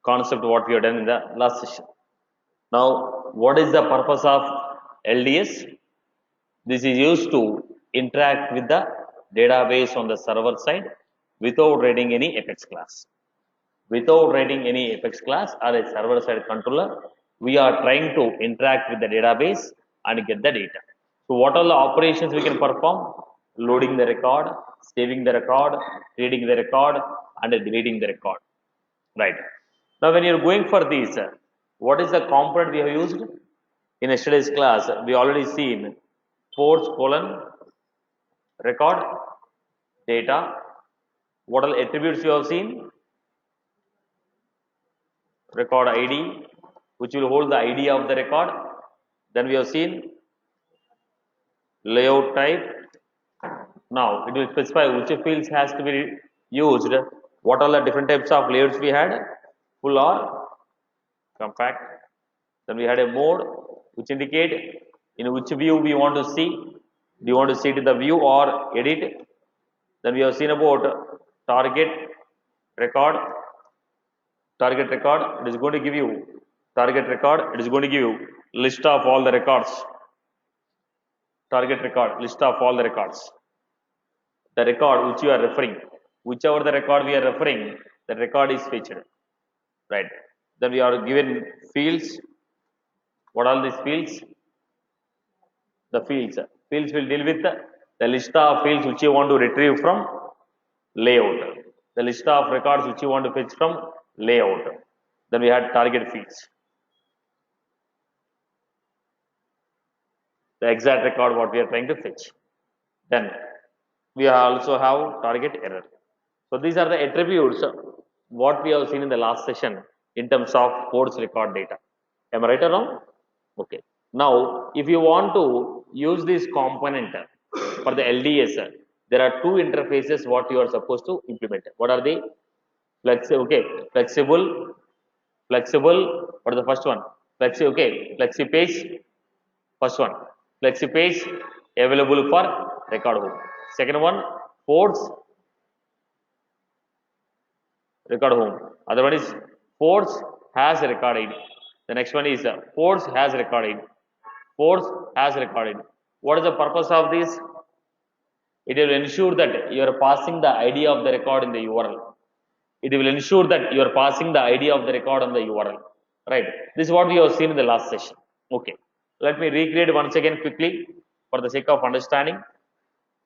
concept what we have done in the last session. Now, what is the purpose of LDS? This is used to interact with the database on the server side without writing any Apex class. Without writing any Apex class or a server side controller, we are trying to interact with the database and get the data. So what are the operations we can perform? Loading the record, saving the record, reading the record, and deleting the record. Right. Now, when you're going for these, what is the component we have used? In yesterday's class, we already seen force colon record data. What are the attributes you have seen? Record ID, which will hold the ID of the record. Then we have seen layout type. Now it will specify which fields has to be used. What are the different types of layouts we had? Full or compact. Then we had a mode which indicate in which view we want to see. Do you want to see it in the view or edit? Then we have seen about target record. Target record, it is going to give you target record, it is going to give you list of all the records. Target record, list of all the records. The record which you are referring, whichever the record we are referring, the record is featured. Right. Then we are given fields. What are these fields? The fields. Fields will deal with the list of fields which you want to retrieve from layout. The list of records which you want to fetch from layout. Then we had target fields. The exact record what we are trying to fetch. Then we also have target error. So these are the attributes what we have seen in the last session in terms of force record data. Am I right or wrong? Okay. Now, if you want to use this component for the LDS, there are two interfaces what you are supposed to implement. What are they? Flexible. What is the first one? Flexi page. First one, flexi page available for record home. Second one, force record home. Other one is force has recorded. The next one is force has recorded. Force has recorded. What is the purpose of this? It will ensure that you are passing the ID of the record in the URL. It will ensure that you are passing the ID of the record on the URL. Right. This is what we have seen in the last session. Okay. Let me recreate once again quickly for the sake of understanding,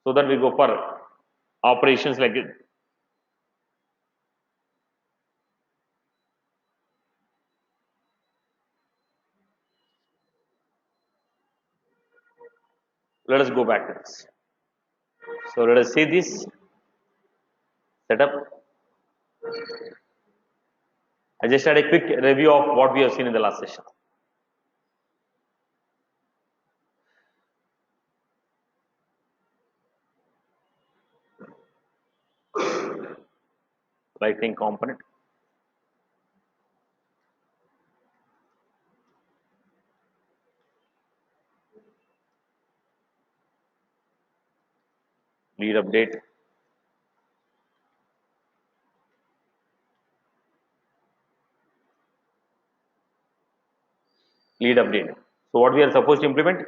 so that we go for operations like this. Let us go back to this. So let us see this setup. I just had a quick review of what we have seen in the last session. Lightning component. Lead update. Lead update. So what we are supposed to implement?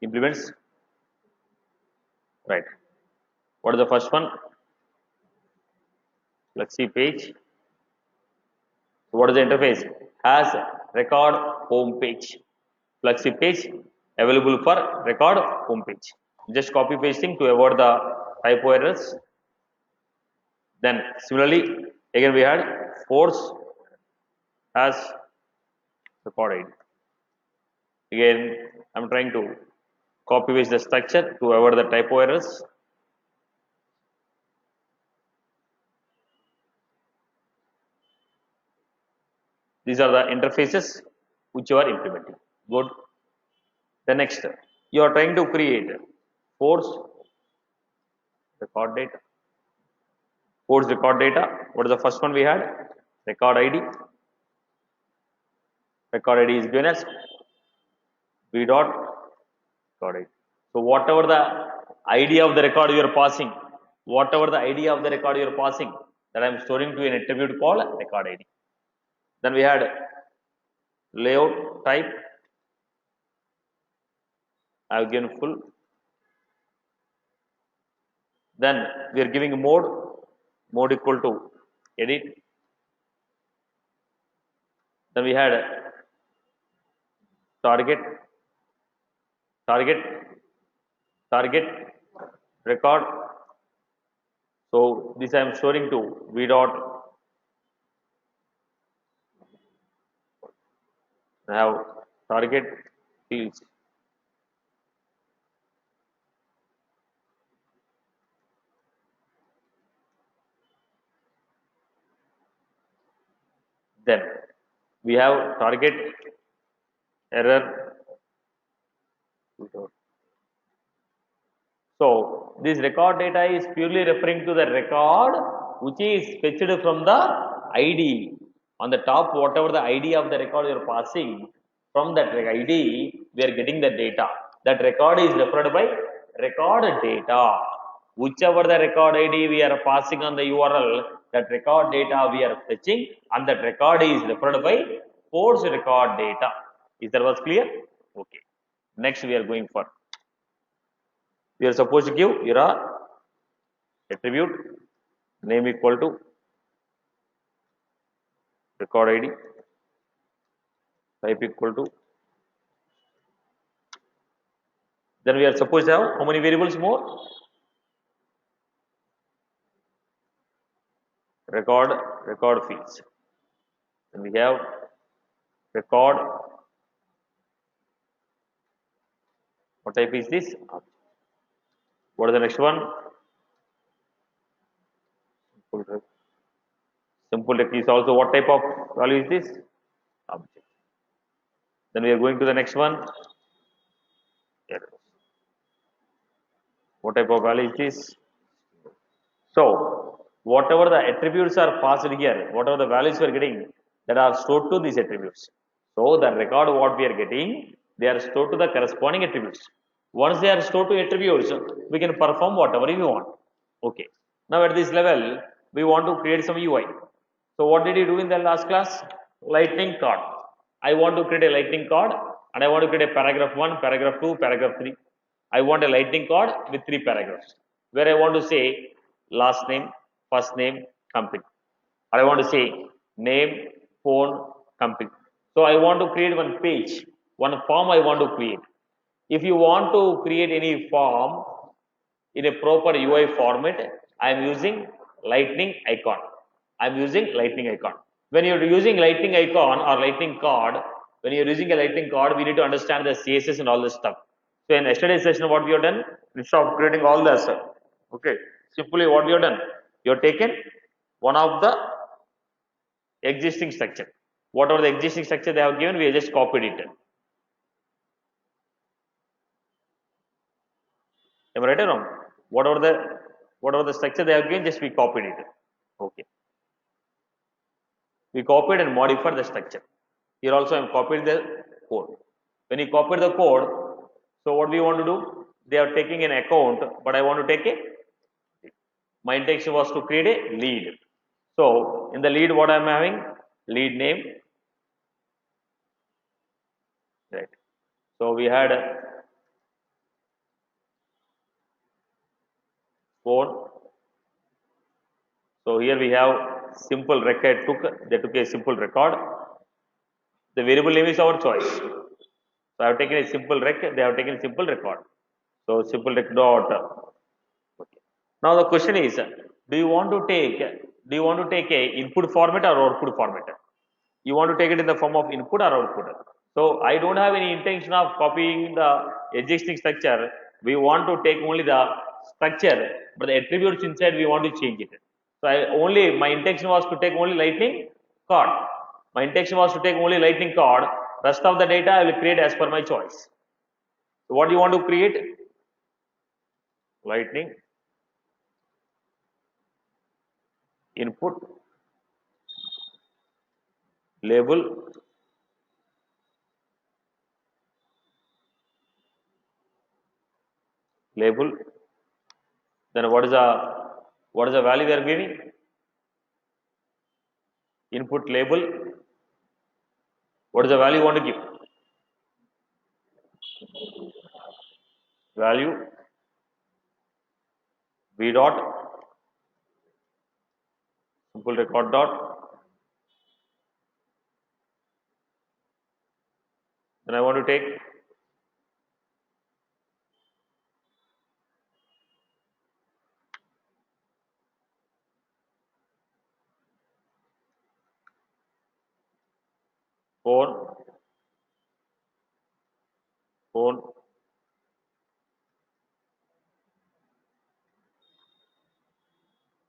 Implements. Right. What is the first one? Flexi page. So what is the interface? Has record home page. Flexi page available for record home page. Just copy pasting to avoid the typo errors. Then similarly, again we had force has recorded. Again, I'm trying to copy paste the structure to avoid the typo errors. These are the interfaces which you are implementing. Good. The next, you are trying to create force record data. Force record data. What is the first one we had? Record ID. Record ID is given as v dot record ID. So whatever the ID of the record you are passing, the that I am storing to an attribute called record ID. Then we had layout type. I have given full. Then we are giving mode equal to edit. Then we had target, target, target, record. So this I am storing to v dot. I have target fields. Then we have target error. So this record data is purely referring to the record which is fetched from the ID. On the top, whatever the ID of the record you are passing, from that ID we are getting the data. That record is referred by record data. Whichever the record ID we are passing on the URL, that record data we are fetching, and that record is referred by post record data. Is that was clear? Okay. Next we are going for. We are supposed to give your attribute name equal to record ID, type equal to. Then we are supposed to have how many variables more? Record fields. Then we have record. What type is this? What is the next one? Simple rec is also what type of value is this? Object. Then we are going to the next one. What type of value is this? So whatever the attributes are passed here, whatever the values we are getting, that are stored to these attributes. So the record what we are getting, they are stored to the corresponding attributes. Once they are stored to attributes, we can perform whatever we want. Okay. Now at this level, we want to create some UI. So what did you do in the last class? Lightning card. I want to create a lightning card and I want to create a paragraph 1, paragraph 2, paragraph 3. I want a lightning card with 3 paragraphs where I want to say last name, first name, company. Or I want to say name, phone, company. So I want to create one page, one form I want to create. If you want to create any form in a proper UI format, I am using lightning icon. I am using lightning icon. When you are using lightning icon or lightning card, when you are using a lightning card, we need to understand the CSS and all this stuff. So in yesterday's session, what we have done, instead of creating all this, okay, simply what we have done, you have taken one of the existing structure. Whatever the existing structure they have given, we have just copied it. Am I right or wrong? Whatever the structure they have given, just we copied it. Okay. We copied and modified the structure. Here also I am copied the code. When you copy the code, so what we want to do? They are taking an account, but I want to take a. My intention was to create a lead. So in the lead, what I am having? Lead name. Right. So we had phone. So here we have simple record they took a simple record. The variable name is our choice. So I have taken a simple rec, they have taken a simple record. So simple rec dot. Okay. Now the question is, do you want to take a input format or output format? You want to take it in the form of input or output. So I don't have any intention of copying the existing structure. We want to take only the structure, but the attributes inside we want to change it. So my intention was to take only lightning card. My intention was to take only lightning card. Rest of the data I will create as per my choice. So what do you want to create? Lightning input label label. Then what is the value we are giving? input label. What is the value you want to give? Value v dot simple record dot. Then I want to take phone.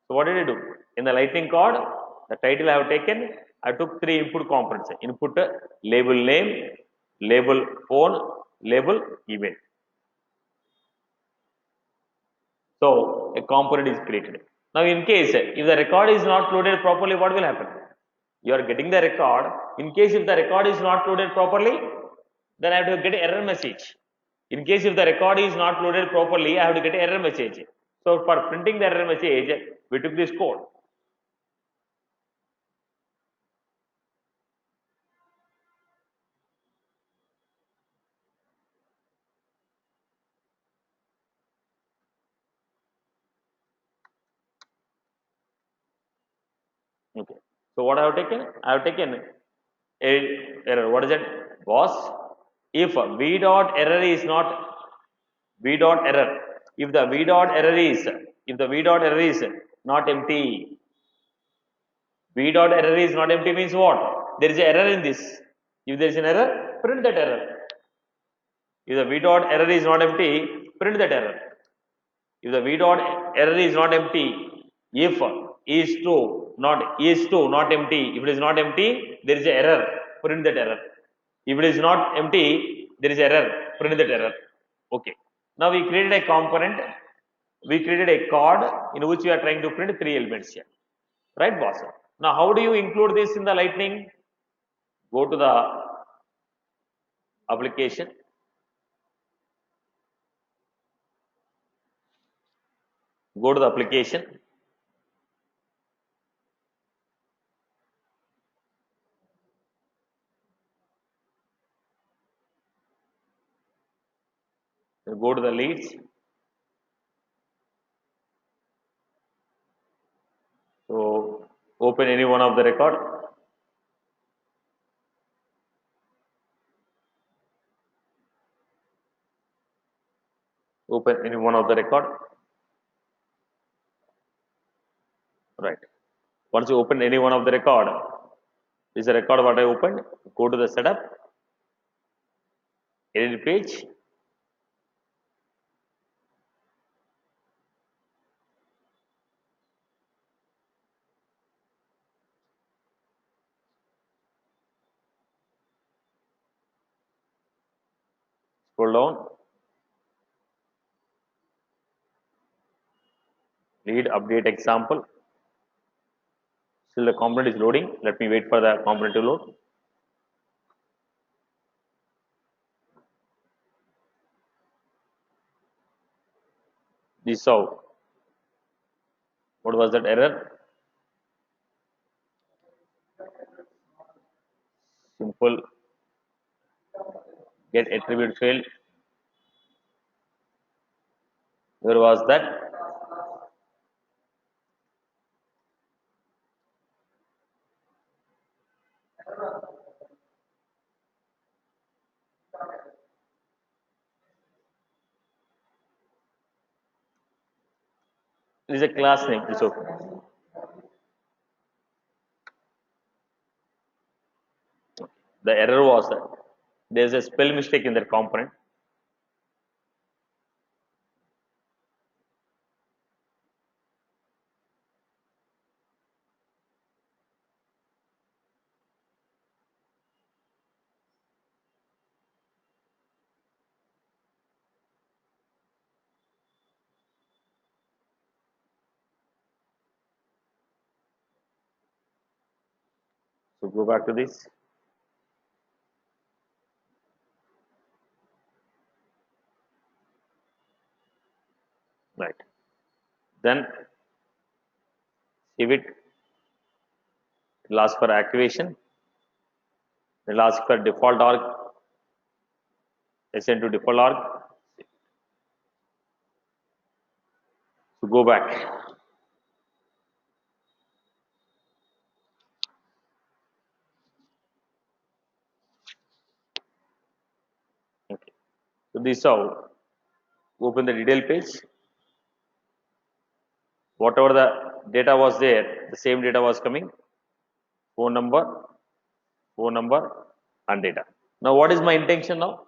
So what did I do? In the lightning card, the title I have taken, I took 3 input components. Input label name, label phone, label email. So a component is created. Now in case if the record is not loaded properly, what will happen? You are getting the record. In case if the record is not loaded properly, then I have to get an error message. In case if the record is not loaded properly, I have to get an error message. So for printing the error message, we took this code. Okay. So what I have taken? I have taken a error. What is it? Was if v dot error is not v dot error. If the v dot error is not empty, v dot error is not empty means what? There is an error in this. If there is an error, print that error. If the v dot error is not empty, print that error. If the v dot error is not empty, if is to not empty, if it is not empty, there is an error, print that error. If it is not empty, there is error, print that error. Okay. Now we created a component, we created a card in which we are trying to print 3 elements here. Right, boss? Now how do you include this in the lightning? Go to the application. Go to the application. Go to the leads. So open any one of the record. Open any one of the record. Right. Once you open any one of the record, this is a record what I opened. Go to the setup, edit page. Scroll down. Read update example. Still the component is loading. Let me wait for the component to load. This how. What was that error? Simple get attribute failed. Where was that? It is a class name. It's okay. The error was that there is a spell mistake in that component. So go back to this. Right. Then save it. it will ask for activation, it will ask for default org, assign to default org. So go back. Okay. So this is how open the detail page. Whatever the data was there, the same data was coming. Phone number, and data. Now what is my intention now?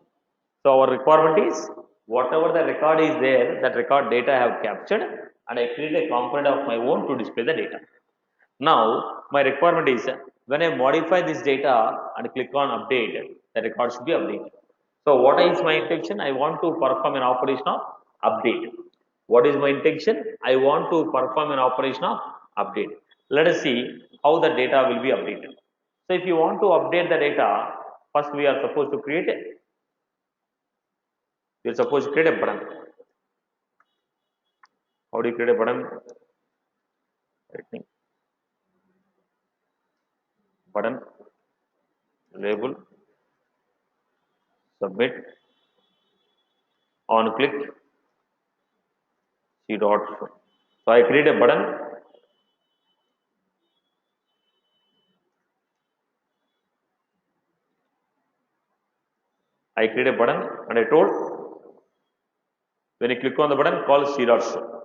So our requirement is whatever the record is there, that record data I have captured, and I create a component of my own to display the data. Now my requirement is when I modify this data and click on update, the record should be updated. So what is my intention? I want to perform an operation of update. What is my intention? I want to perform an operation of update. Let us see how the data will be updated. So if you want to update the data, first we are supposed to create a button. How do you create a button? Button, label, submit, on click, see dot. So I create a button. I create a button and I told when you click on the button, call see dot show.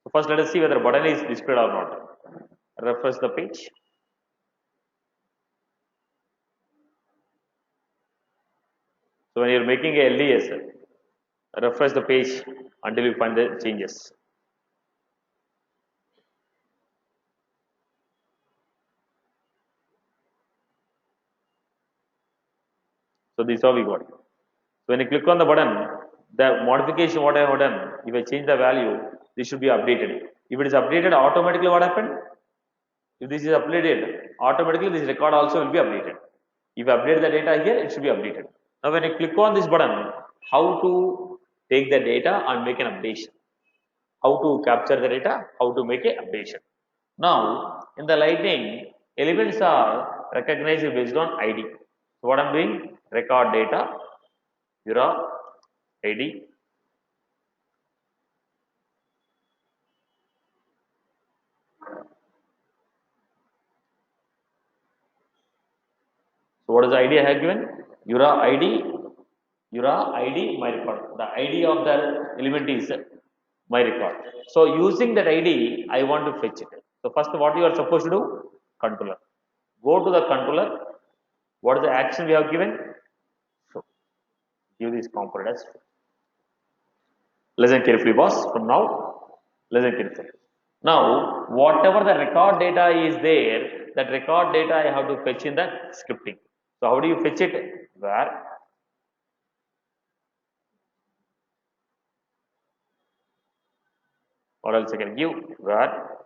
So first let us see whether button is displayed or not. Refresh the page. So when you are making a LDS, refresh the page until you find the changes. So this is how we got. So when you click on the button, the modification what I have done, if I change the value, this should be updated. If it is updated automatically, what happened? If this is updated, automatically this record also will be updated. If I update the data here, it should be updated. Now when I click on this button, how to take the data and make an updation? How to capture the data? How to make an updation? Now in the Lightning, elements are recognized based on ID. So what I'm doing? Record data, URA, ID. So what is the ID I have given? URA ID, my record. The ID of the element is my record. So using that ID, I want to fetch it. So first what you are supposed to do? Controller. Go to the controller. What is the action we have given? So give this component as listen carefully, boss. From now, listen carefully. Now, whatever the record data is there, that record data I have to fetch in the scripting. So how do you fetch it? Where? Or else I can give where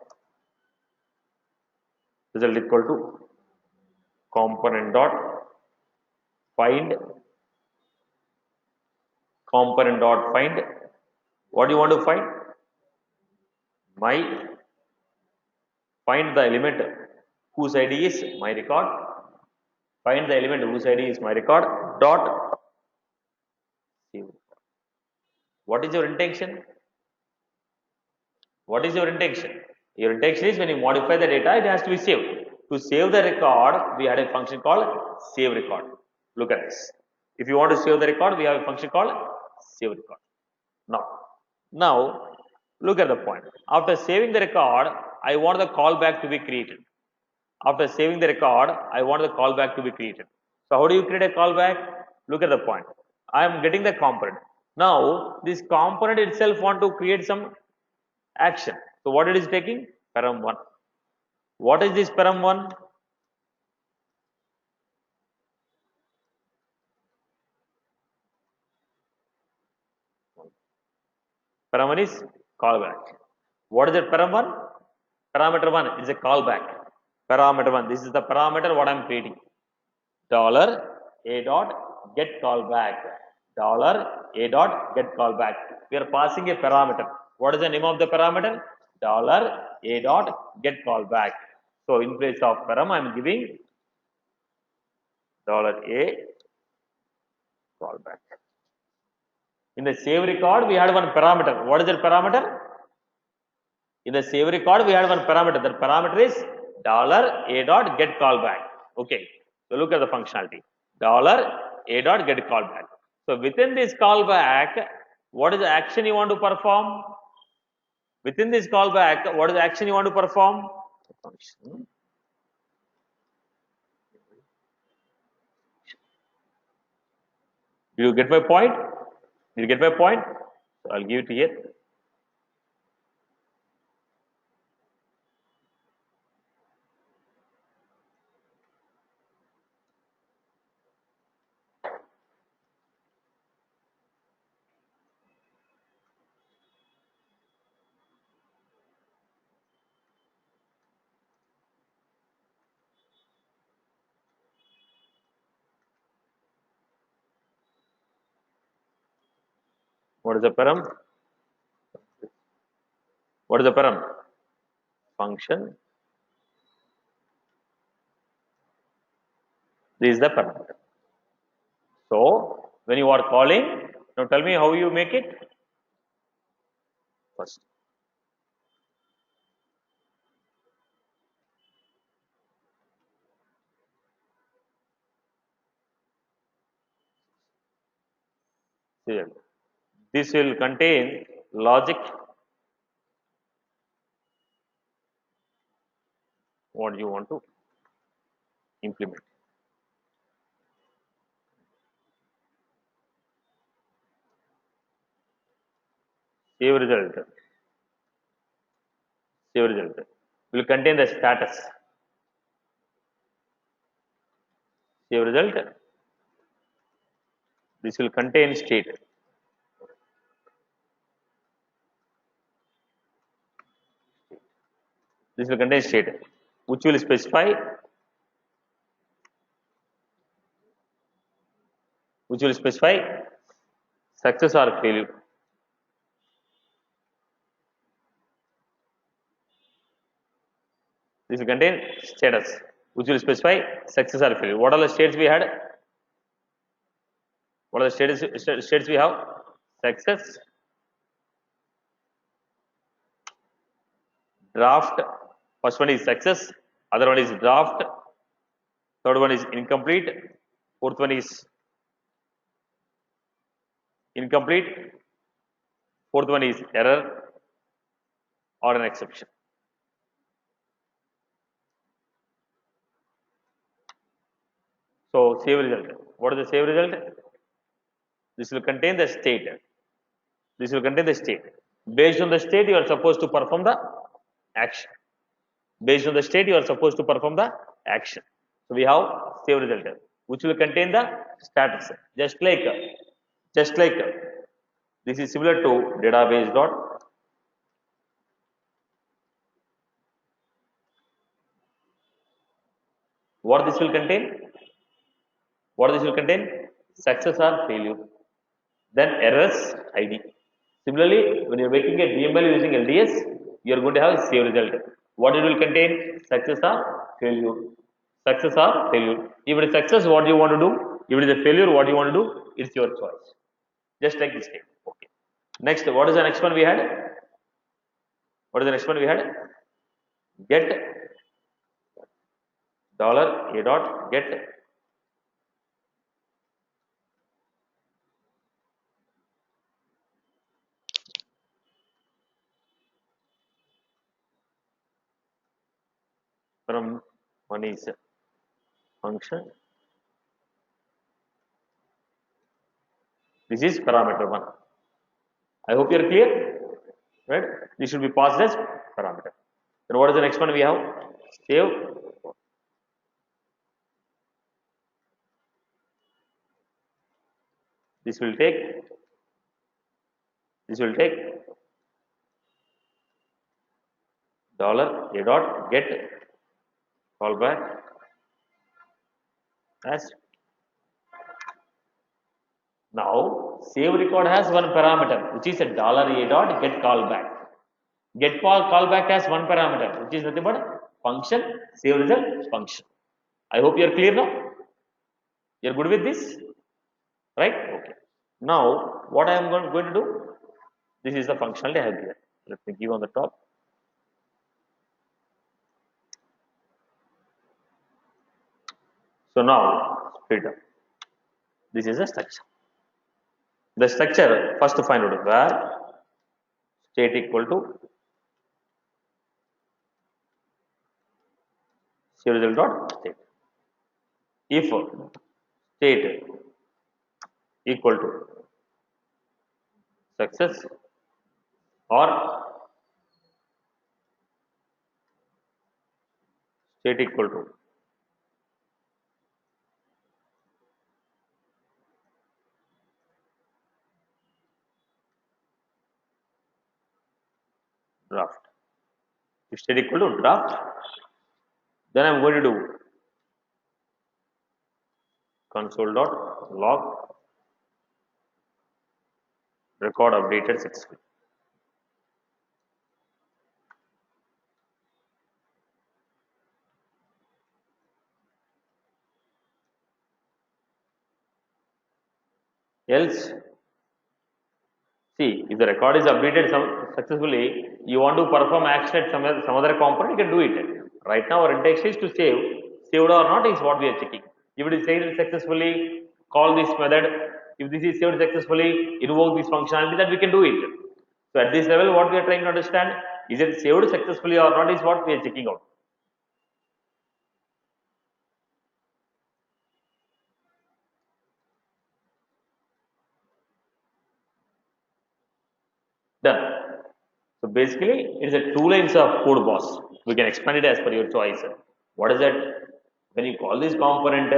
result equal to component dot find what do you want to find? My find the element whose ID is my record, find the element whose ID is my record dot save. What is your intention? What is your intention? Your intention is when you modify the data, it has to be saved. To save the record, we had a function called save record. Look at this. If you want to save the record, we have a function called save record. Now look at the point. After saving the record, I want the callback to be created. After saving the record, I want the callback to be created. So how do you create a callback? Look at the point. I am getting the component. Now this component itself want to create some action. So what it is taking? Param1. What is this param1? Param1 is callback. What is it param1? Parameter 1 is a callback. Parameter 1. This is the parameter what I am creating. $a dot get callback. $a dot get callback. We are passing a parameter. What is the name of the parameter? $a dot get callback. So in place of param, I am giving $A callback. In the save record, we had one parameter. What is that parameter? In the save record, we had one parameter. That parameter is $A dot get callback. Okay. So look at the functionality. $A dot get callback. So within this callback, what is the action you want to perform? Within this callback, what is the action you want to perform? Function. Did you get my point? Did you get my point? So I'll give it here. What is the param? What is the param? Function. This is the parameter. So when you are calling, now tell me how you make it. First, this will contain logic. What you want to implement. Save result. Save result will contain the status. Save result. This will contain state. This will contain state, which will specify success or failure. This will contain status, which will specify success or failure. What are the states we had? What are the states we have? Success, draft. First one is success, other one is draft, third one is incomplete, fourth one is incomplete, fourth one is error or an exception. So save result. What is the save result? This will contain the state. This will contain the state. Based on the state, you are supposed to perform the action. Based on the state, you are supposed to perform the action. So we have save result, which will contain the status. Just like this is similar to database dot. What this will contain? What this will contain? Success or failure. Then errors ID. Similarly, when you are making a DML using LDS, you are going to have a save result. What it will contain? Success or failure. Success or failure. If it is success, what you want to do? If it is a failure, what you want to do? It's your choice. Just like this thing. Okay. Next, what is the next one we had? What is the next one we had? Get $A dot get from one is function. This is parameter 1. I hope you are clear, right? This should be passed as parameter. Then what is the next one we have? Save. This will take $A dot get callback as. Now save record has one parameter, which is a $A dot get callback. Get callback has one parameter, which is nothing but function, save result, function. I hope you are clear now. You are good with this, right? Okay. Now, what I am going to do? This is the functionality I have given. Let me give on the top. So now, split up. This is a structure. The structure first to find out where state equal to save result dot state. If state equal to success or state equal to draft. If state equal to draft, then I am going to do console dot log record updated successfully. Else, see, if the record is updated successfully, you want to perform action at some other component, you can do it. Right now, our intent is to saved or not is what we are checking. If it is saved successfully, call this method. If this is saved successfully, invoke this functionality, that we can do it. So at this level, what we are trying to understand, is it saved successfully or not is what we are checking out. Done. So basically, it is a two lines of code boss. We can expand it as per your choice. What is that? When you call this component,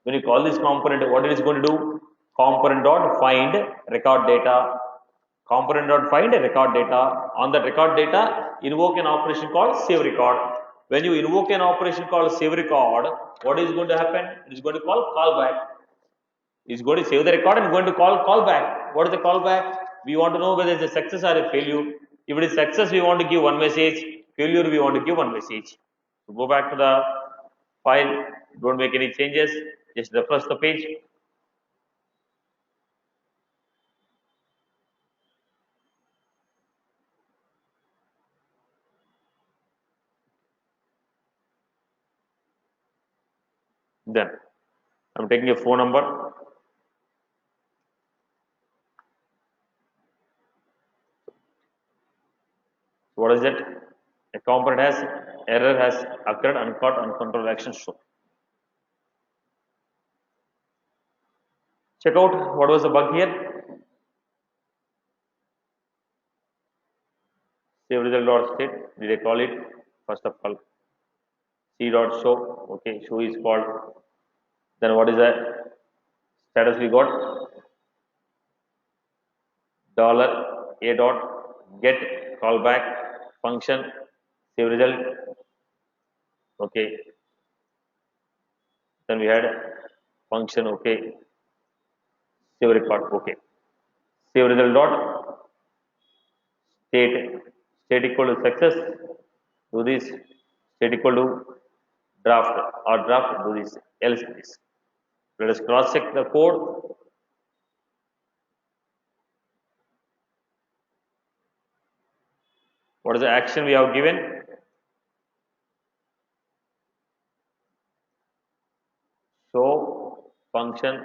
what it is going to do? Component dot find record data. Component dot find record data. On that record data, invoke an operation called save record. When you invoke an operation called save record, what is going to happen? It is going to call callback. It's going to save the record and going to call callback. What is the callback? We want to know whether it's a success or a failure. If it is success, we want to give one message. Failure, we want to give one message. So go back to the file. Don't make any changes. Just refresh the page. Then I'm taking a phone number. What is it? A component has error has occurred, uncaught, uncontrolled action shown. Check out what was the bug here. Save result dot state. Did I call it? First of all, c dot show. Okay, show is called. Then what is the status we got? Dollar a dot get callback function save result. Okay. Then we had function. Okay. Save record. Okay. Save result dot state equal to success. Do this. State equal to draft or draft. Do this. Else this. Let us cross check the code. What is the action we have given? Show function.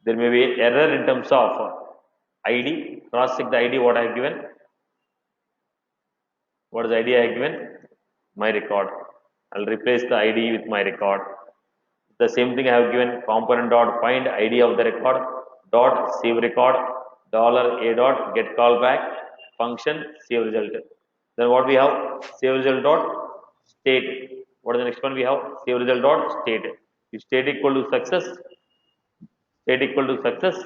There may be error in terms of ID. Cross check the ID what I have given. What is the ID I have given? My record. I'll replace the ID with my record. The same thing I have given component dot find ID of the record dot save record dollar a dot get callback function save result. Then what we have? Save result dot state. What is the next one we have? Save result dot state. If state equal to success, state equal to success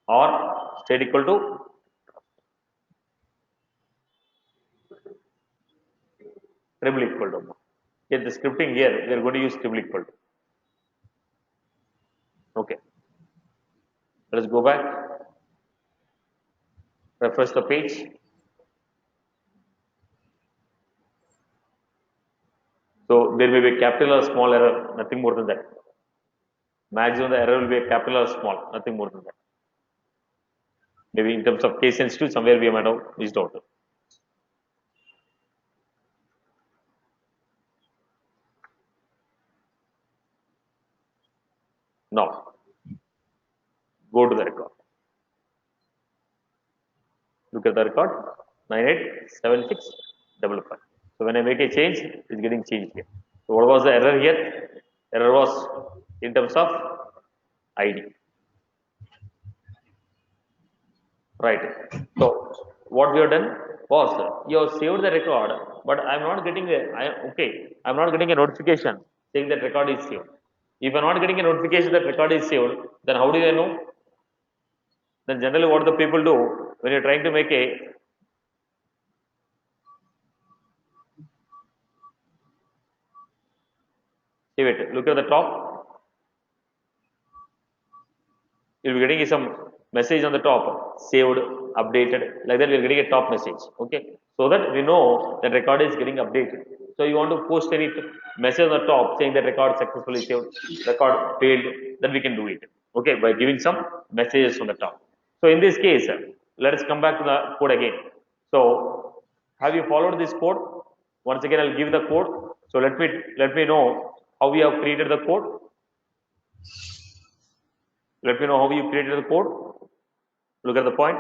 or state equal to triple equal to. In the scripting here, we are going to use triple equal to. Okay. Let us go back. Refresh the page. So there may be a capital or small error, nothing more than that. Maximum the error will be a capital or small, nothing more than that. Maybe in terms of case sensitive, somewhere we might have missed out. Now, go to the record. Look at the record 987655. So when I make a change, it's getting changed here. So what was the error here? Error was in terms of ID. Right. So what we have done was you have saved the record, but I'm not getting I'm not getting a notification saying that record is saved. If I'm not getting a notification that record is saved, then how do I know? Then generally what the people do when you're trying to make a save it, look at the top, you'll be getting some message on the top, saved, updated, like that we're getting a top message, okay, so that we know that record is getting updated. So you want to post any message on the top saying that record successfully saved, record failed, then we can do it, okay, by giving some messages on the top. So in this case, let us come back to the code again. So have you followed this code? Once again, I'll give the code. So let me know how we have created the code. Let me know how you created the code. Look at the point.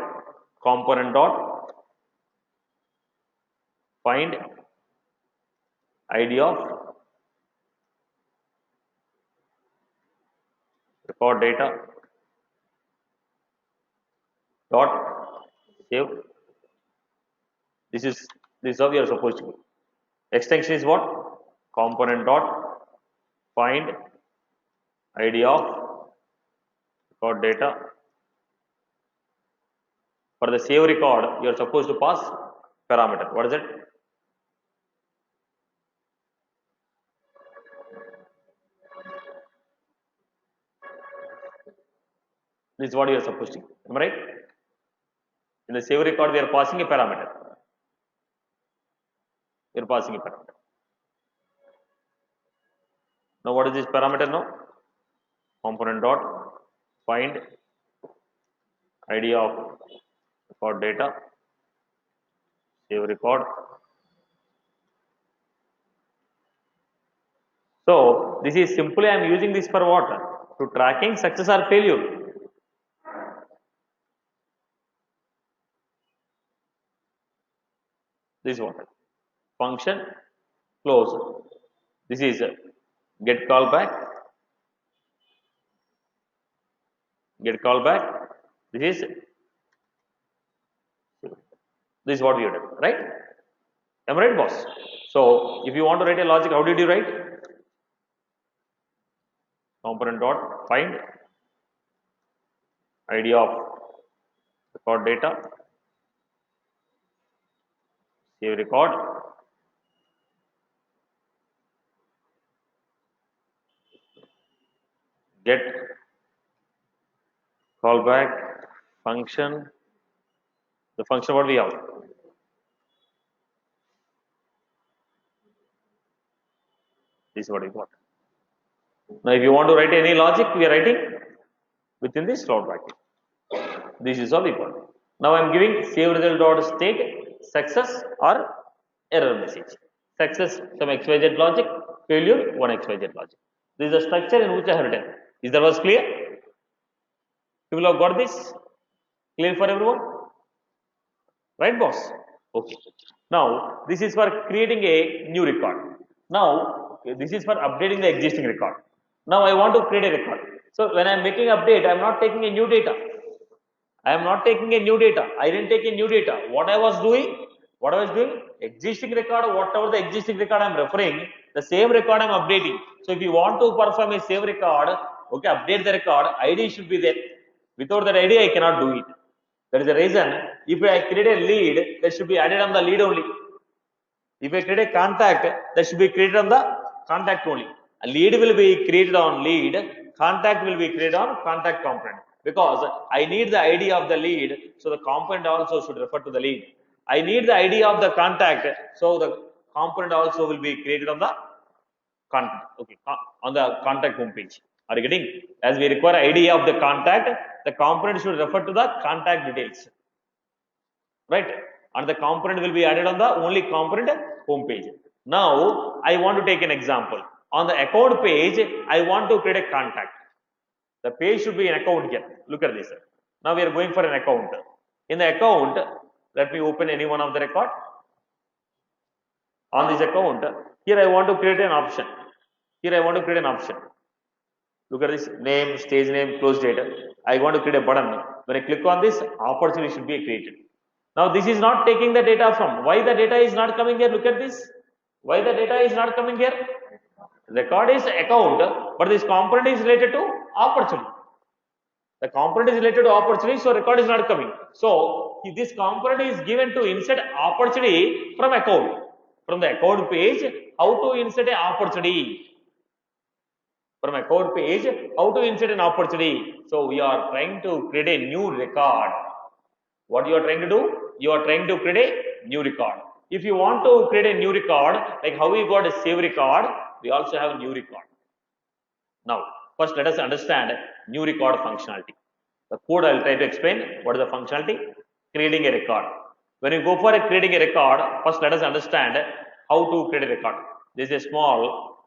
Component dot find ID of record data dot save. This is how we are supposed to do. Extension is what? Component dot find ID of record data. For the save record, you are supposed to pass parameter. What is it? This is what you are supposed to do. Am I right? In the save record, we are passing a parameter. We are passing a parameter. Now, what is this parameter now? Component dot find ID of record data, save record. So this is simply I am using this for what? To tracking success or failure. This is what? Function close. This is get callback. Get callback. This is what we have done, right? Am I right, boss? So if you want to write a logic, how did you write? Component dot find ID of record data, save record, get callback function. The function what we have? This is what we got. Now, if you want to write any logic, we are writing within this slot bracket. This is how we got. Now, I am giving save result dot state success or error message. Success some XYZ logic, failure one XYZ logic. This is the structure in which I have written. Is that was clear? People have got this? Clear for everyone? Right, boss? Okay. Now, this is for creating a new record. Now, this is for updating the existing record. Now, I want to create a record. So, when I am making update, I am not taking a new data. I am not taking a new data. I didn't take a new data. What I was doing? Existing record, whatever the existing record I am referring, the same record I am updating. So, if you want to perform a save record, okay, update the record, ID should be there. Without that ID, I cannot do it. That is the reason. If I create a lead, that should be added on the lead only. If I create a contact, that should be created on the contact only. A lead will be created on lead, contact will be created on contact component. Because I need the ID of the lead, so the component also should refer to the lead. I need the ID of the contact, so the component also will be created on the contact. Okay, on the contact home page. Are you getting? As we require ID of the contact, the component should refer to the contact details, right? And the component will be added on the only component home page. Now I want to take an example. On the account page, I want to create a contact. The page should be an account here. Look at this. Now we are going for an account. In the account, let me open any one of the record. On this account, here I want to create an option. Here I want to create an option. Look at this name, stage name, close date. I want to create a button. When I click on this, opportunity should be created. Now this is not taking the data from. Why the data is not coming here? Look at this. Why the data is not coming here? Record is account, but this component is related to opportunity. The component is related to opportunity, so record is not coming. So this component is given to insert opportunity from account. From the account page, how to insert an opportunity. From account page, how to insert an opportunity. So we are trying to create a new record. What you are trying to do? You are trying to create a new record. If you want to create a new record, like how we got a save record, we also have a new record. Now, first let us understand new record functionality. The code I will try to explain what is the functionality. Creating a record. When you go for creating a record, first let us understand how to create a record. This is a small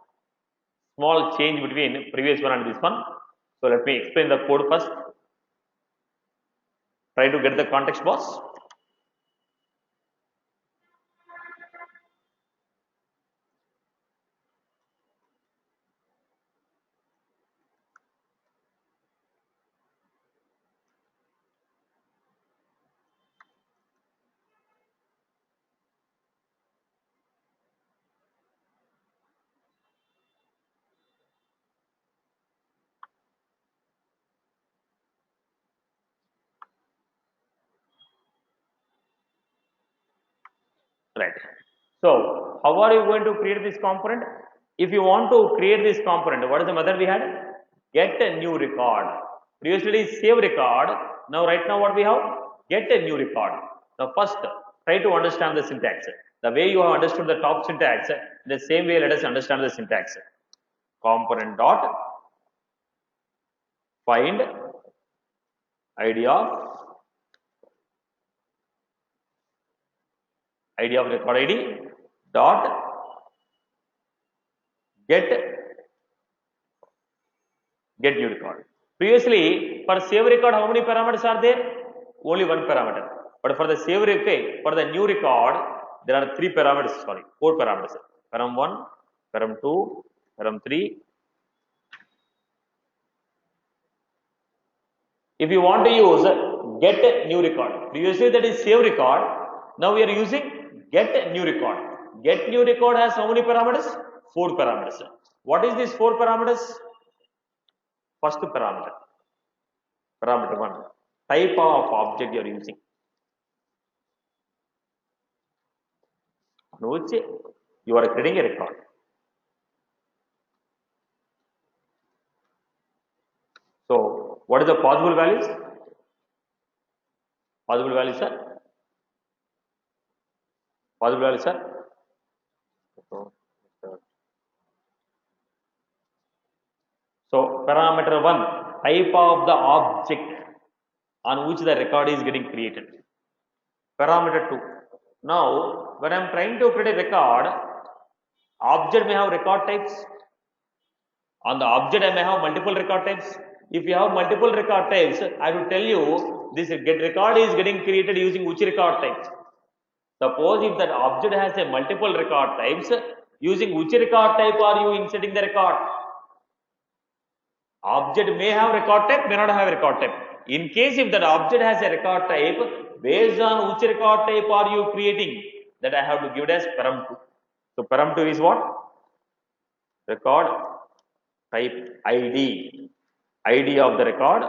change between previous one and this one. So let me explain the code first. Try to get the context box. Right. So how are you going to create this component? If you want to create this component, what is the method we had? Get a new record. Previously it is save record. Now right now what we have? Get a new record. Now first try to understand the syntax. The way you have understood the top syntax, the same way let us understand the syntax. Component dot find ID of record ID dot get new record. Previously for save record, how many parameters are there? Only one parameter. But for the save record, for the new record, there are four parameters. Param 1, param 2, param 3. If you want to use get new record, previously that is save record. Now we are using get new record. Get new record has how many parameters? 4 parameters. What is these 4 parameters? First parameter. Parameter 1. Type of object you are using. On which you are creating a record. So, what is the possible values? Possible values, sir? Possible values, sir? So, parameter 1, type of the object on which the record is getting created. Parameter 2. Now, when I am trying to create a record, object may have record types. On the object, I may have multiple record types. If you have multiple record types, I will tell you this get record is getting created using which record types. Suppose if that object has a multiple record types, using which record type are you inserting the record? Object may have record type, may not have record type. In case if that object has a record type, based on which record type are you creating, that I have to give it as param 2. So param 2 is what? Record type ID. ID of the record.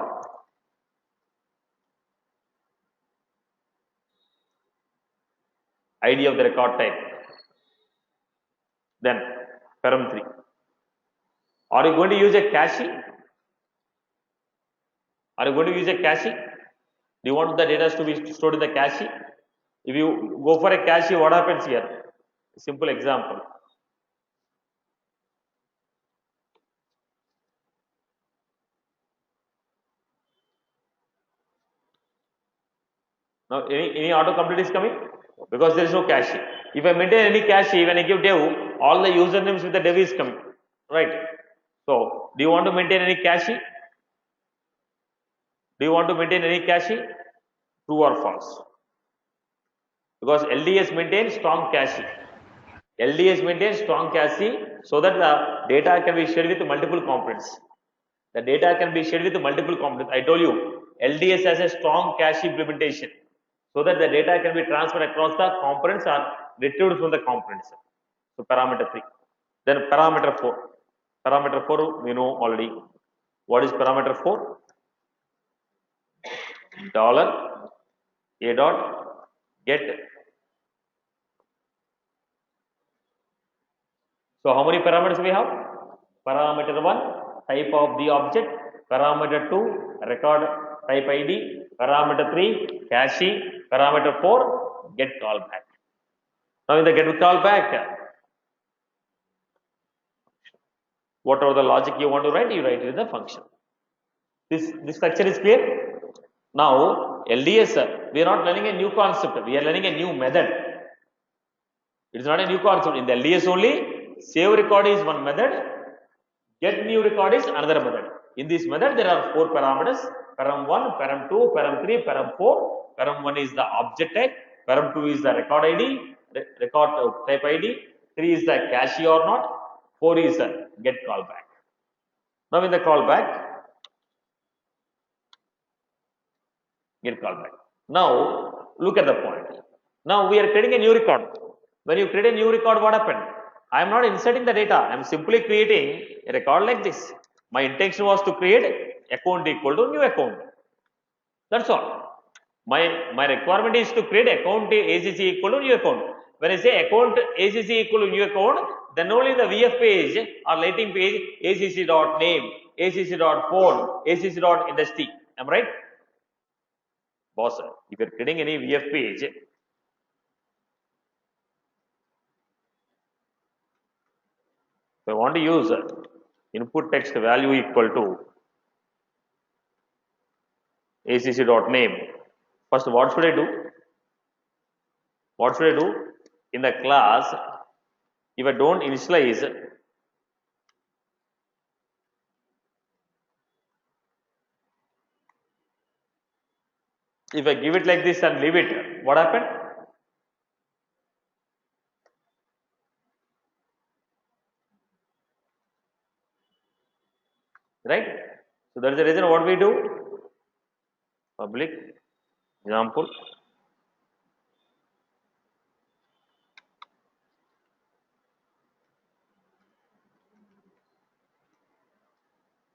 ID of the record type. Then param 3. Are you going to use a cache? Are you going to use a cache? Do you want the data to be stored in the cache? If you go for a cache, what happens here? A simple example. Now any autocomplete is coming because there is no cache. If I maintain any cache, when I give dev, all the usernames with the dev is coming, right? So do you want to maintain any cache? Do you want to maintain any cache? True or false? Because LDS maintains strong cache. LDS maintains strong cache so that the data can be shared with multiple components. The data can be shared with multiple components. I told you, LDS has a strong cache implementation so that the data can be transferred across the components or retrieved from the components. So parameter 3. Then parameter 4. Parameter 4 we know already. What is parameter 4? Dollar a dot get. So how many parameters we have? Parameter 1 type of the object, parameter 2 record type ID, parameter 3 cache, parameter 4 get callback. Now in the get callback, whatever the logic you want to write, you write it in the function. This structure is clear. Now LDS, we are not learning a new concept, we are learning a new method. It is not a new concept. In the LDS only, save record is one method, get new record is another method. In this method, there are 4 parameters: param 1, param 2, param 3, param 4. Param 1 is the object type, param 2 is the record ID, record type ID, 3 is the cache or not, 4 is the get callback. Now in the callback, get callback. Now look at the point. Now we are creating a new record. When you create a new record, what happened? I am not inserting the data. I am simply creating a record like this. My intention was to create account equal to new account. That's all. My requirement is to create account ACC equal to new account. When I say account ACC equal to new account, then only the VF page or lighting page ACC.name, ACC.phone, ACC.industry. Am I right? Boss, if you are creating any VF page, if I want to use input text value equal to acc.name, first what should I do? What should I do? In the class, if I don't initialize, if I give it like this and leave it, what happened? Right? So that is the reason what we do. Public example.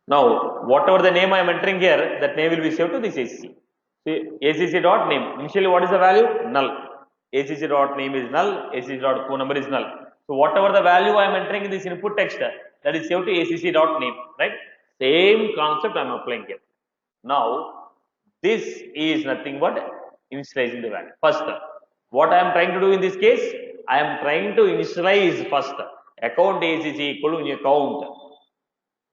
Now, whatever the name I am entering here, that name will be saved to this ACC. See, ACC.name. Initially, what is the value? Null. ACC.name is null. ACC.phone number is null. So, whatever the value I am entering in this input text, that is saved to ACC.name. Right? Same concept I am applying here. Now, this is nothing but initializing the value. First, what I am trying to do in this case, I am trying to initialize first account ACC equal to new account.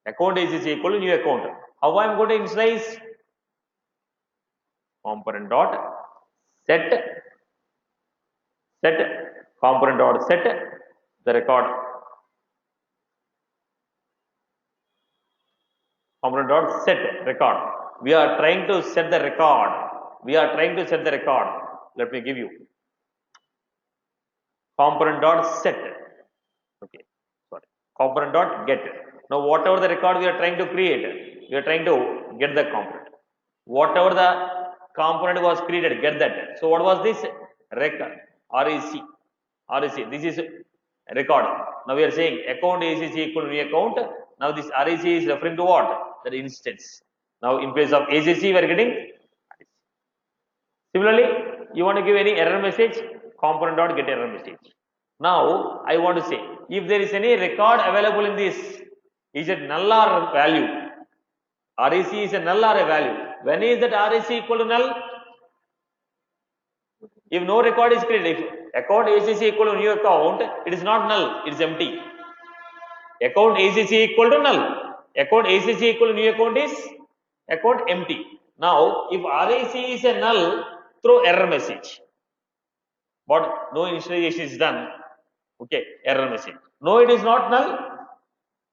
Account ACC equal to new account. How I am going to initialize? Component dot set component dot set the record. Component dot set record. We are trying to set the record. Let me give you component dot set. Okay, sorry. Component dot get. Now, whatever the record we are trying to create, we are trying to get the component. Whatever the component was created, get that. So, what was this? Record. REC. This is record. Now, we are saying account ACC equal to new account. Now, this REC is referring to what? The instance. Now, in place of ACC, we are getting REC. Similarly, you want to give any error message, component dot get error message. Now, I want to say, if there is any record available in this, is it null or value? REC is a null or a value. When is that REC equal to null? If no record is created, if account ACC equal to new account, it is not null, it is empty. Account ACC equal to null. Account ACC equal to new account is account empty. Now, if REC is a null, throw error message. But no initialization is done. Okay, error message. No, it is not null.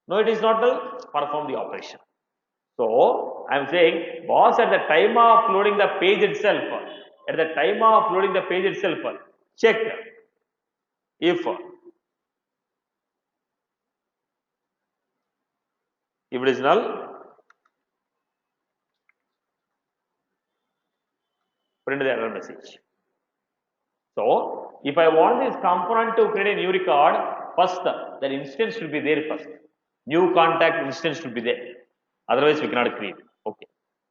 No, it is not null. Perform the operation. So I am saying, boss, at the time of loading the page itself, check if it is null, print the error message. So if I want this component to create a new record, first that instance should be there first. New contact instance should be there. Otherwise we cannot create. Okay.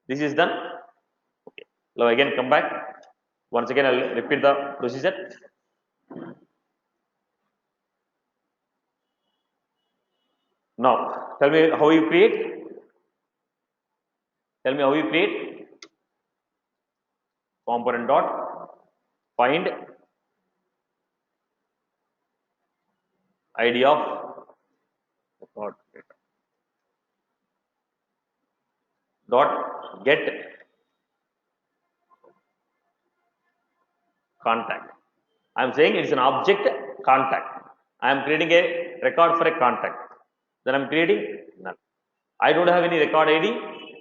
This is done. Okay. Now again come back. Once again I will repeat the procedure. Now tell me how you create. Tell me how you create. Component dot find ID of record dot get contact. I am saying it is an object contact. I am creating a record for a contact. Then I am creating null. I don't have any record ID,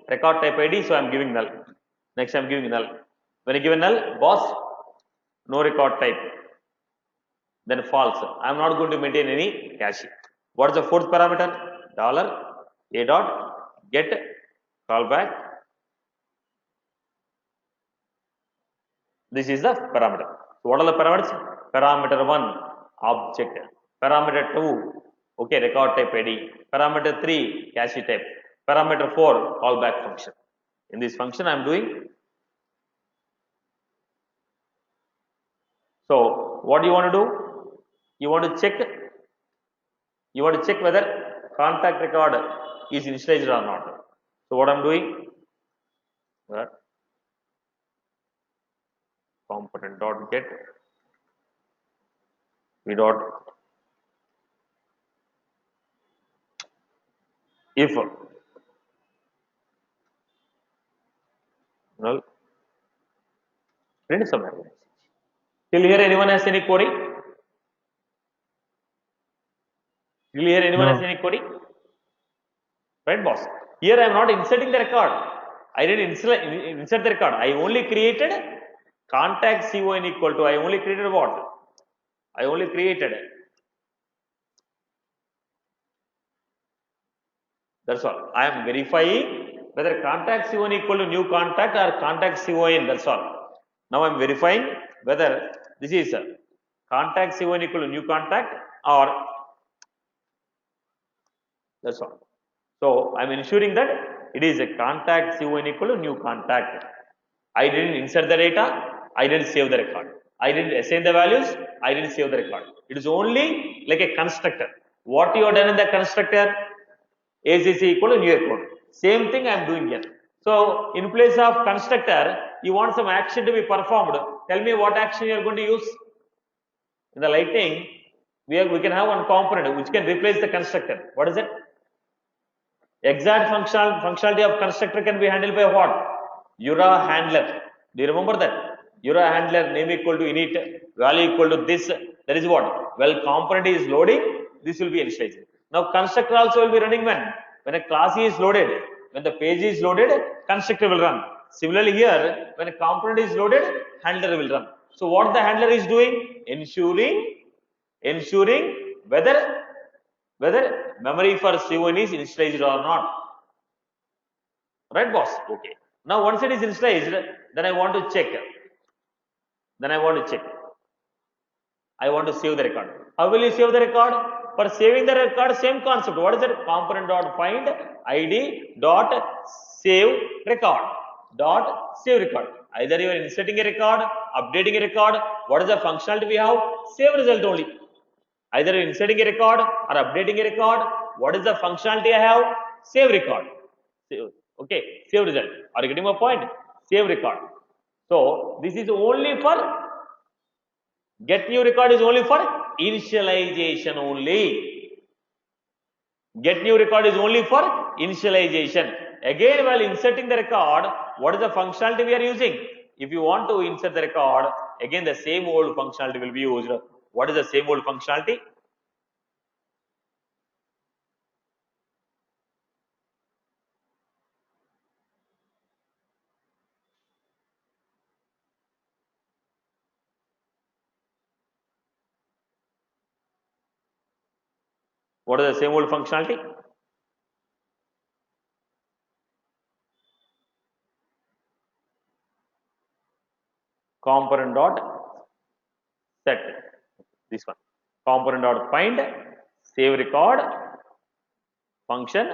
record type ID, so I am giving null. Next I am giving null. When I give a null, boss, no record type. Then false. I am not going to maintain any cache. What is the fourth parameter? $a dot get callback. This is the parameter. So what are the parameters? Parameter 1 object. Parameter 2 okay record type ID. Parameter 3 cache type. Parameter 4 callback function. In this function I am doing. So what do you want to do? You want to check whether contact record is initialized or not. So what I am doing? Component dot get we dot if null print some error. Till here anyone has any query? Till here anyone has any query? Right, boss? Here I am not inserting the record. I didn't insert the record. I only created contact con equal to. I only created what? I only created. That's all. I am verifying whether contact con equal to new contact or contact con. That's all. Now I am verifying whether this is contact con equal to new contact or that's all. So I am ensuring that it is a contact con equal to new contact. I didn't insert the data. I didn't save the record. I didn't assign the values. I didn't save the record. It is only like a constructor. What you have done in the constructor? ACC equal to new code. Same thing I am doing here. So in place of constructor, you want some action to be performed. Tell me what action you are going to use. In the lightning, we can have one component which can replace the constructor. What is it? Exact functionality of constructor can be handled by what? URA handler. Do you remember that? URA handler name equal to init, value equal to this. That is what? Well, component is loading, this will be initialized. Now constructor also will be running when a class is loaded, when the page is loaded, constructor will run. Similarly here, when a component is loaded, handler will run. So what the handler is doing? Ensuring whether memory for C1 is initialized or not. Right, boss? Okay. Now once it is initialized, then I want to check. I want to save the record. How will you save the record? For saving the record, same concept. What is it? Component dot find ID dot save record. Either you are inserting a record, updating a record. What is the functionality we have? Save result only. Either inserting a record or updating a record. What is the functionality I have? Save record. Okay, save result. Are you getting my point? Save record. So this is only for get new record is only for initialization only. Get new record is only for initialization. Again, while inserting the record, what is the functionality we are using? If you want to insert the record, again the same old functionality will be used. What is the same old functionality? What is the same old functionality? Component dot set. This one. Component dot find save record function.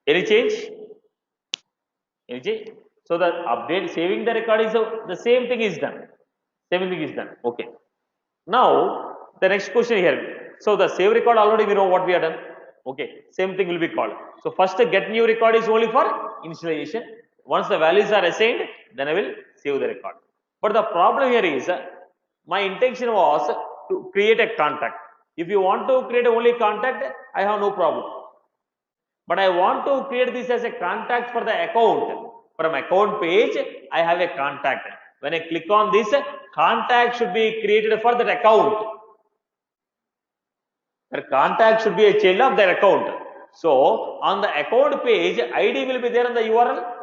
Any change? Any change? So the update saving the record is the same thing is done. Same thing is done. Okay. Now the next question here. So the save record already we know what we have done. Okay. Same thing will be called. So first get new record is only for initialization. Once the values are assigned, then I will save the record. But the problem here is my intention was to create a contact. If you want to create only contact, I have no problem. But I want to create this as a contact for the account. From account page, I have a contact. When I click on this, contact should be created for that account. The contact should be a child of that account. So on the account page, ID will be there on the URL.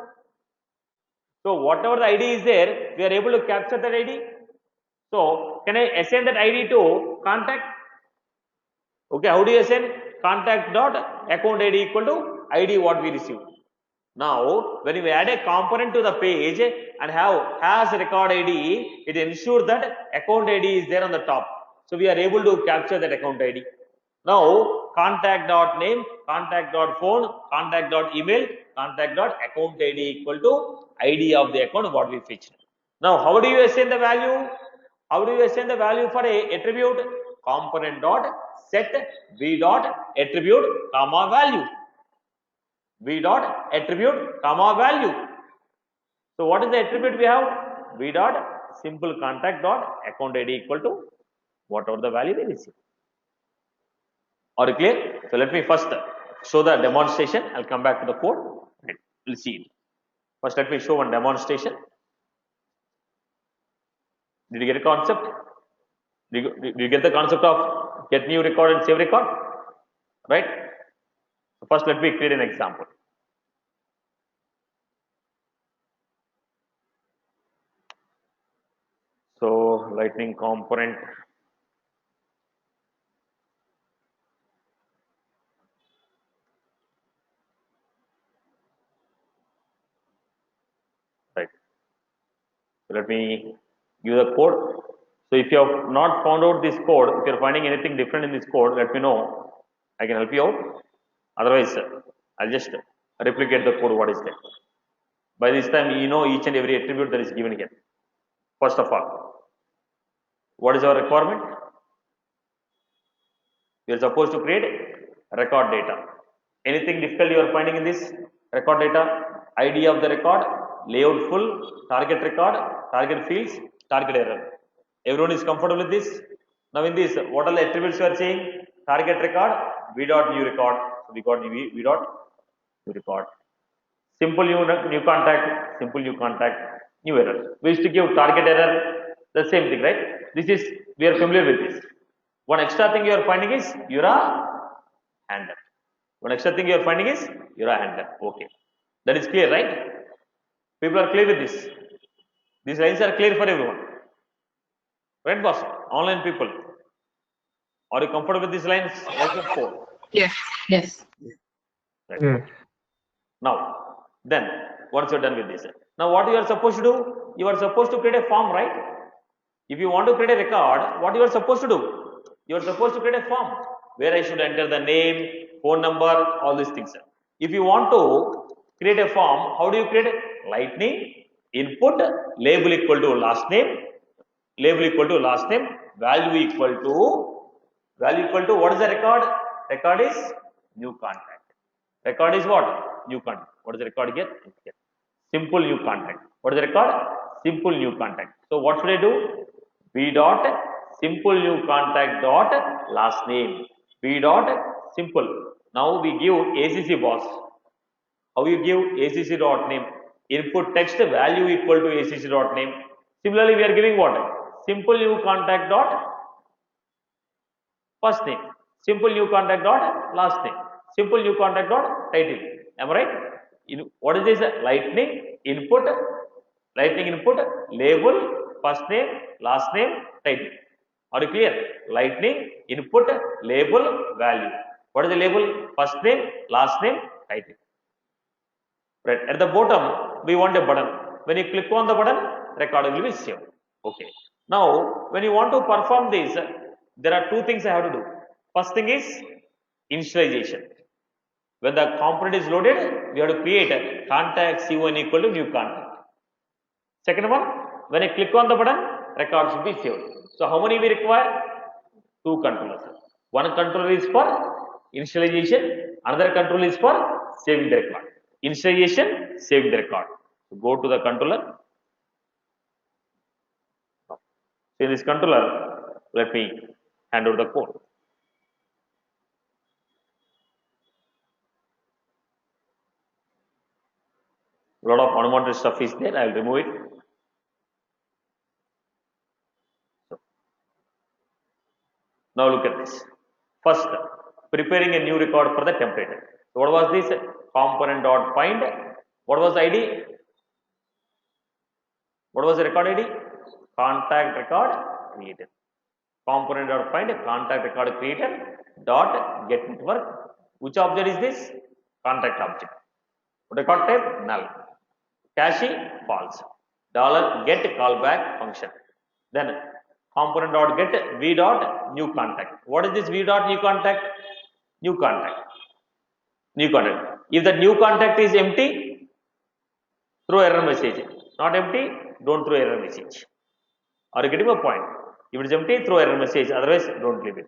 So whatever the ID is there, we are able to capture that ID. So can I assign that ID to contact? Okay, how do you assign? Contact dot account ID equal to ID what we received. Now, when you add a component to the page and has record ID, it ensures that account ID is there on the top. So we are able to capture that account ID. Now, contact dot name, contact dot phone, contact dot email, contact dot account ID equal to ID of the account what we fetched. Now, how do you assign the value? How do you assign the value for a attribute? Component dot set v dot attribute comma value. V dot attribute comma value. So what is the attribute we have? V dot simple contact dot account ID equal to whatever the value we receive. Are you clear? So let me first show the demonstration. I'll come back to the code. We'll see it. First, let me show one demonstration. Did you get a concept? Did you get the concept of get new record and save record? Right? So first, let me create an example. So lightning component. Right. So let me give the code. So if you have not found out this code, if you are finding anything different in this code, let me know. I can help you out. Otherwise, I'll just replicate the code what is there. By this time, you know each and every attribute that is given here. First of all, what is our requirement? We are supposed to create record data. Anything difficult you are finding in this record data? ID of the record, layout full, target record, target fields, target error. Everyone is comfortable with this? Now in this, what are the attributes you are saying? Target record, v dot new record. So we got v dot new record. Simple new contact, simple new contact, new error. We used to give target error, the same thing, right? This is, we are familiar with this. One extra thing you are finding is Jura handler. One extra thing you are finding is Jura handler. Okay. That is clear, right? People are clear with this. These lines are clear for everyone. Right, boss? Online people. Are you comfortable with these lines? Yes. Yes. Right. Yeah. Now, then, once you're done with this, now what you are supposed to do? You are supposed to create a form, right? If you want to create a record, what you are supposed to do? You are supposed to create a form where I should enter the name, phone number, all these things. If you want to create a form, how do you create it? Lightning, input, label equal to last name, label equal to last name, value equal to what is the record? Record is new contact. Record is what? New contact. What is the record here? Simple new contact. What is the record? Simple new contact. So what should I do? V dot simple new contact dot last name. V dot simple. Now we give ACC boss. How you give ACC dot name? input text value equal to acc.name. Similarly, we are giving what? Simple new contact dot first name, simple new contact dot last name, simple new contact dot title. Am I right? What is this? Lightning input, label, first name, last name, title. Are you clear? Lightning input, label, value. What is the label? First name, last name, title. Right. At the bottom, we want a button. When you click on the button, record will be saved. Okay. Now, when you want to perform this, there are two things I have to do. First thing is initialization. When the component is loaded, we have to create a contact C1 equal to new contact. Second one, when I click on the button, record should be saved. So, how many we require? Two controllers. One controller is for initialization, another controller is for saving the record. Initialization, saving the record. So, go to the controller. So, in this controller, let me hand over the code. A lot of unwanted stuff is there. I will remove it. So, now look at this. First, preparing a new record for the template. So, what was this? Component dot find. What was the ID? What was the record ID? Contact record created. Component dot find contact record created dot get network. Which object is this? Contact object. Record type null. Cache false. Dollar get callback function. Then component dot get v dot new contact. What is this v dot new contact? New contact. New contact. If the new contact is empty, throw error message. Not empty, don't throw error message. Are you getting my point? If it is empty, throw error message. Otherwise, don't leave it.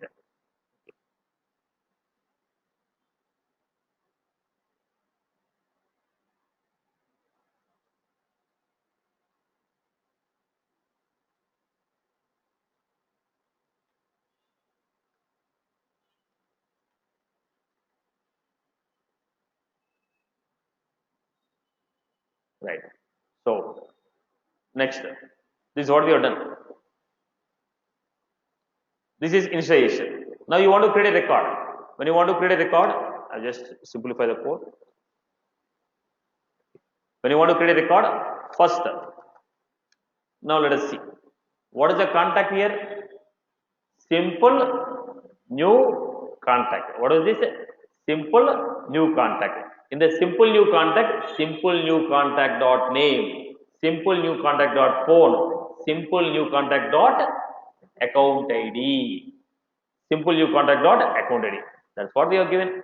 Right. So, next, this is what we have done. This is initialization. Now you want to create a record. When you want to create a record, I'll just simplify the code. When you want to create a record, first, now let us see. What is the contact here? Simple new contact. What is this? Simple new contact. In the simple new contact dot name, simple new contact dot phone, simple new contact dot account ID, simple new contact dot account ID. That's what we have given.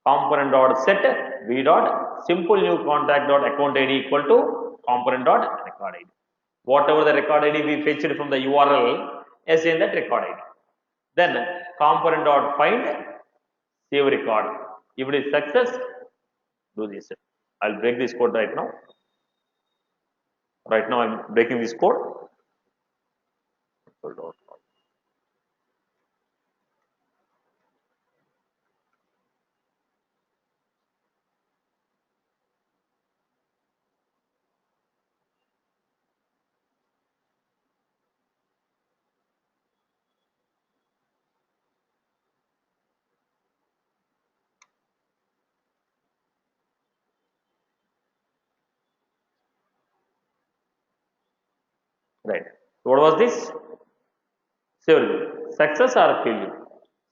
Component dot set v dot simple new contact dot account ID equal to component dot record ID. Whatever the record ID we fetched from the URL, as in that record ID. Then component dot find save record. If it is success, do this. I'll break this code right now. Right now I'm breaking this code. Right. What was this? Success or failure?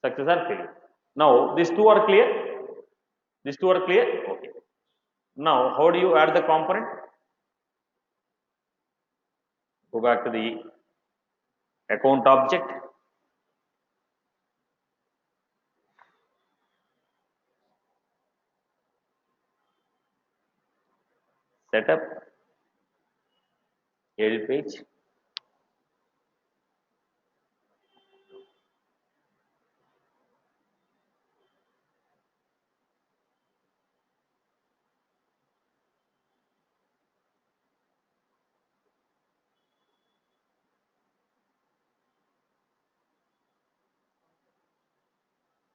Success or failure. Now these two are clear. These two are clear. Okay. Now how do you add the component? Go back to the account object. Setup. Edit page.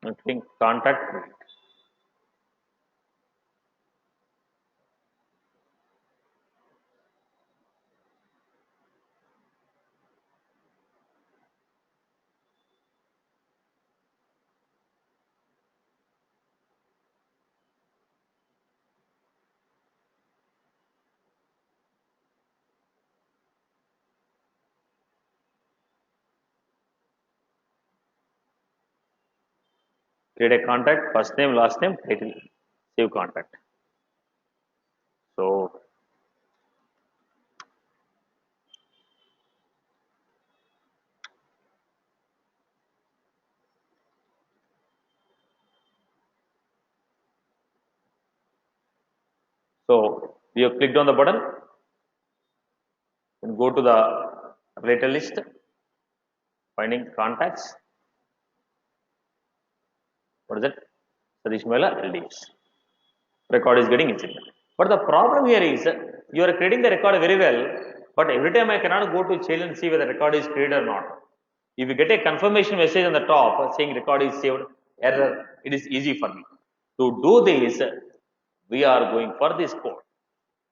I think contact. create a contact, first name, last name, title, save contact. So we have clicked on the button and go to the related list, finding contacts. What is it? Satish, Myla, LDS. Record is getting inserted. But the problem here is you are creating the record very well, but every time I cannot go to child and see whether the record is created or not. If you get a confirmation message on the top saying record is saved, error, it is easy for me. To do this, we are going for this code.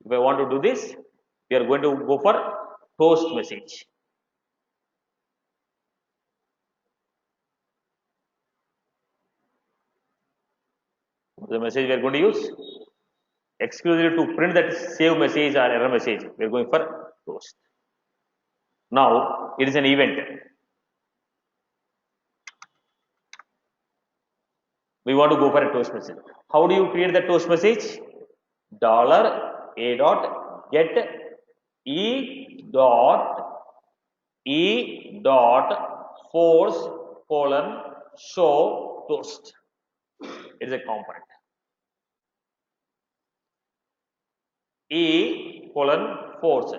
If I want to do this, we are going to go for toast message. The message we are going to use exclusively to print that save message or error message. We are going for toast. Now it is an event. We want to go for a toast message. How do you create the toast message? $a dot get e dot force colon show toast. It is a component. E colon force.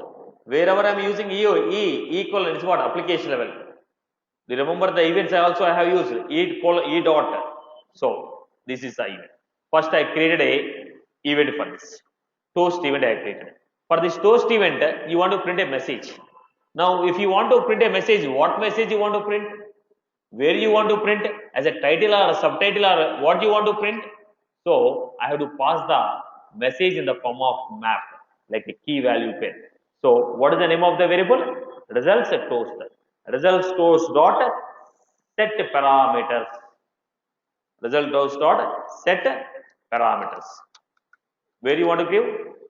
Wherever I am using E colon is what? Application level. Do you remember the events I have used? E dot. So this is the event. First I created a event for this. Toast event I created. For this toast event, you want to print a message. Now if you want to print a message, what message you want to print? Where you want to print? As a title or a subtitle or what you want to print? So I have to pass the message in the form of map, like a key value pair. So what is the name of the variable? Results toast. Results toast dot set parameters. Result toast dot set parameters. Where you want to give?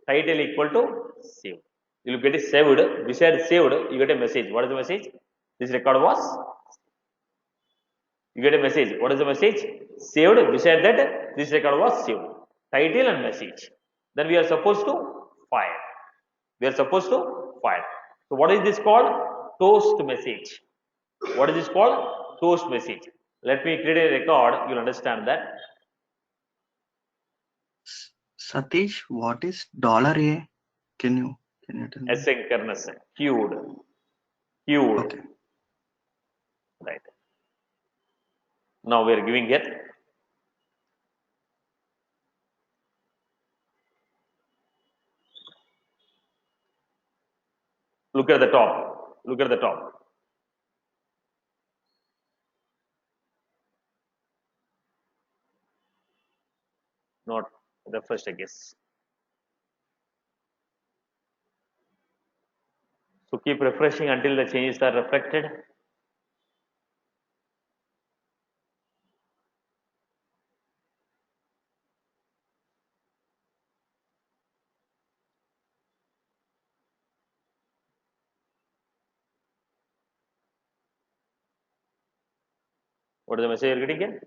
Title equal to save. You will get it saved. Beside saved, you get a message. What is the message? This record was. You get a message. What is the message? Saved. Beside that, this record was saved. Title and message. Then we are supposed to fire. We are supposed to fire. So what is this called? Toast message. What is this called? Toast message. Let me create a record. You'll understand that. Satish, what is $A? Can you tell me? Asynchronous. Queued. Queued. Okay. Right. Now we are giving it. Look at the top. Look at the top. Not the first, I guess. So keep refreshing until the changes are reflected. What is the message you are getting here?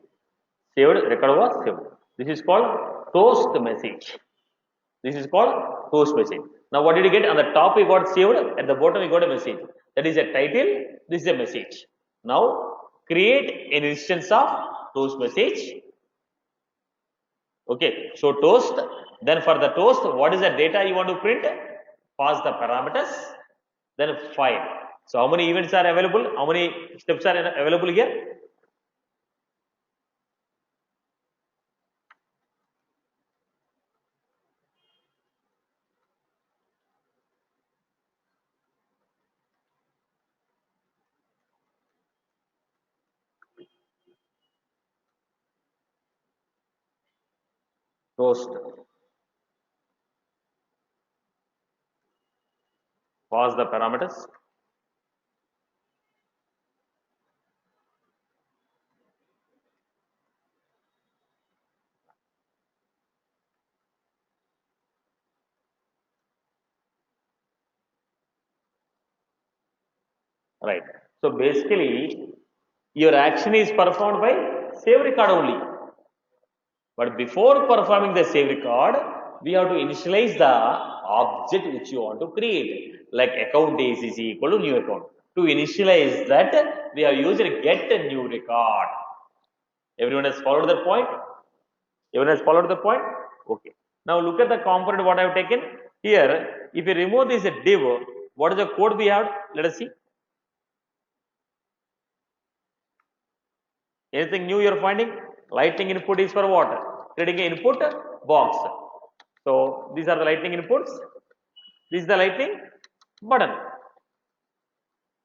Saved, record was saved. This is called toast message. This is called toast message. Now what did you get? On the top we got saved, at the bottom we got a message. That is a title, this is a message. Now create an instance of toast message. Okay, so toast, then for the toast, what is the data you want to print? Pass the parameters, then file. So how many events are available? How many steps are available here? Toast. Pass the parameters. Right. So basically, your action is performed by save record only. But before performing the save record, we have to initialize the object which you want to create. Like account days is equal to new account. To initialize that, we have used get a new record. Everyone has followed the point? Everyone has followed the point? Okay. Now look at the component what I have taken. Here, if you remove this div, what is the code we have? Let us see. Anything new you are finding? Lightning input is for what? Creating an input box. So these are the lightning inputs. This is the lightning button.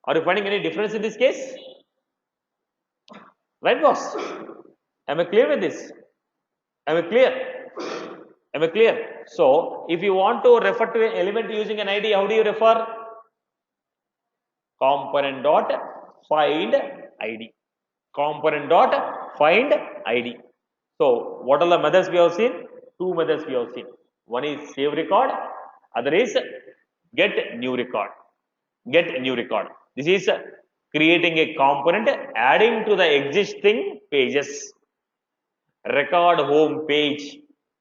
Are you finding any difference in this case? Right, boss? Am I clear with this? Am I clear? Am I clear? So if you want to refer to an element using an ID, how do you refer? Component dot find ID. Component dot find ID. So what are the methods we have seen? Two methods we have seen. One is save record, other is get new record. Get new record. This is creating a component adding to the existing pages. Record home page.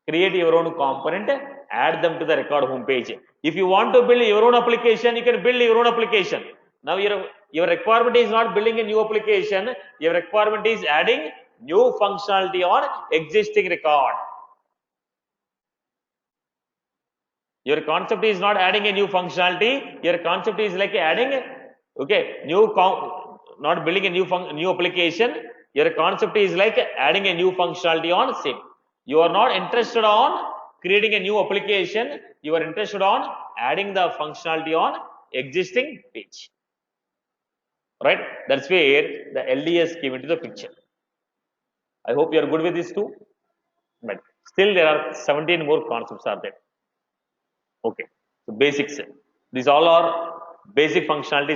Create your own component, add them to the record home page. If you want to build your own application, you can build your own application. Now your requirement is not building a new application, your requirement is adding new functionality on existing record. Your concept is not adding a new functionality, your concept is like adding, okay, not building a new application, your concept is like adding a new functionality on same. You are not interested on creating a new application, you are interested on adding the functionality on existing page. Right? That's where the LDS came into the picture. I hope you are good with this too. But still there are 17 more concepts are there. Okay. So basics. These all are basic functionalities